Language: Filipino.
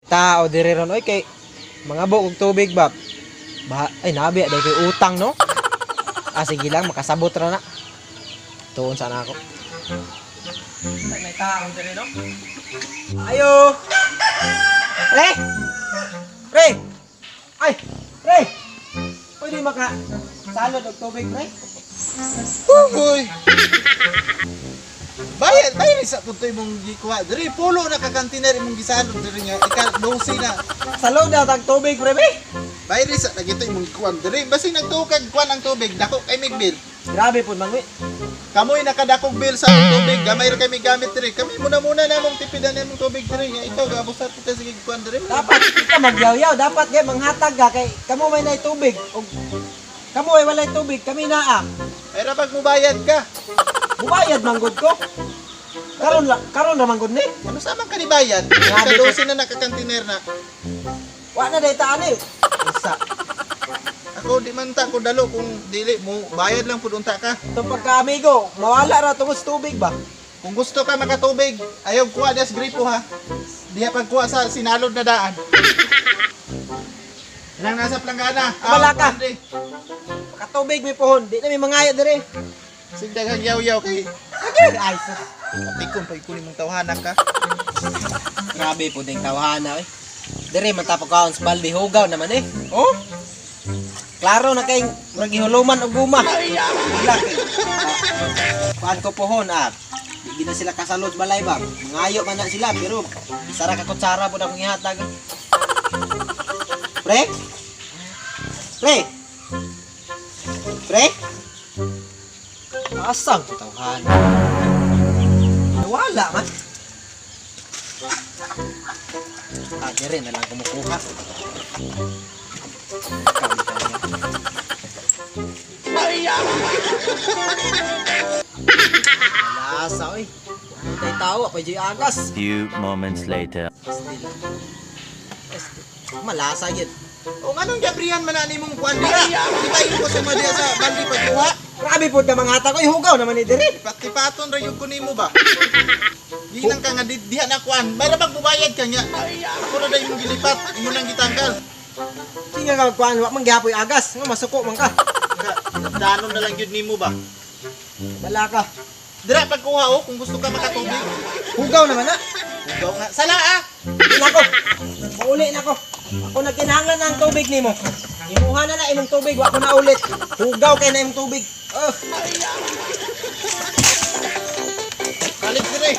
Tao diri ron oy kay mga og tubig ba. Ay nabi dai kay utang no. Sige lang makasabot ra na. Tuon sana ako. May tao diri no. Ayo. Pre! Pre! Ay! Pre! Pwede maka salod og tubig, pre? Uy! Bayad sa tutoy mong gikuha. Diri pulo na kakantiner imong gisalod diri nga ika-12 na. Salod daw tag tubig, pre, be? Bayad sa nagito imong gikuha. Diri basi nagtukag kuan ang tubig, dako kay mig bill. Grabe po, mangwi. Kamoy nakadakog bill sa tubig, gamay ra kay mig gamit diri. Kami muna namong tipidan nimong tubig diri nga ikaw gabusat kita sige kuan diri. Dapat kita magyaw-yaw, dapat kay manghatag ka kay kamo may nay tubig. Og kamo ay walay tubig, kami naa. Ay ra pag mubayad ka. Bubayad manggod ko. Karon ra manggod ni. Ano sa man kanibayad? Sa 12 na nakakantiner na. Wa na dayta ani. Isa. Ako di man ta ko dalo kung dili mo bayad lang pud unta ka. Ito pagka amigo, mawala ra tungod sa tubig ba? Kung gusto ka makatubig, ayaw kuha das gripo ha. Diha pagkuha sa sinalod na daan. Nang nasa planggana. Wala ka. Makatubig may pohon, di na may mangaya dire. Sigdaghang yaw-yaw kay Ay, sus. tikon pa ikunin mong tawhanan ka. Grabe po ding tawhana eh. Dire matapok ka sa balde hugaw naman eh. Oh? Klaro na kay magihuluman og guma. Wala kay. Kuan ko pohon ah. Di na sila kasalod balay ba. Mangayo man na sila pero isara ka kutsara po na kong ihatag. Pre? Pre? Pre? Asang tawhana. Wala man. Dire na lang kumukuha. Malasa oy. Tay tao pa jay agas. Few moments later. Malasa yun. O nganong gabrihan man ani mong kuan dira? Di ba ko sa madya sa baldi pagkuha? Grabe po ka mga hata ko. Hugaw naman ni Diri. Patipaton ra yung kunin mo ba? Ginang ka nga diha na kuan. May ra bang bubayad ka nya? Ako na dai mong gilipat, imo nang gitanggal. Sige nga kuan. Wak man gihapoy agas. Nga masuko man ka. Danon na lang yun nimo ba? Bala ka. Dira pagkuha o kung gusto ka makatubig. Hugaw naman na. Ugaw nga. Sala ah! Uli na ko. Mauli na ko. Ako nagkinahanglan ng tubig nimo. Imuha na na imong tubig. Wak ko na ulit. Hugaw kay na imong tubig. Oh. Balik dire.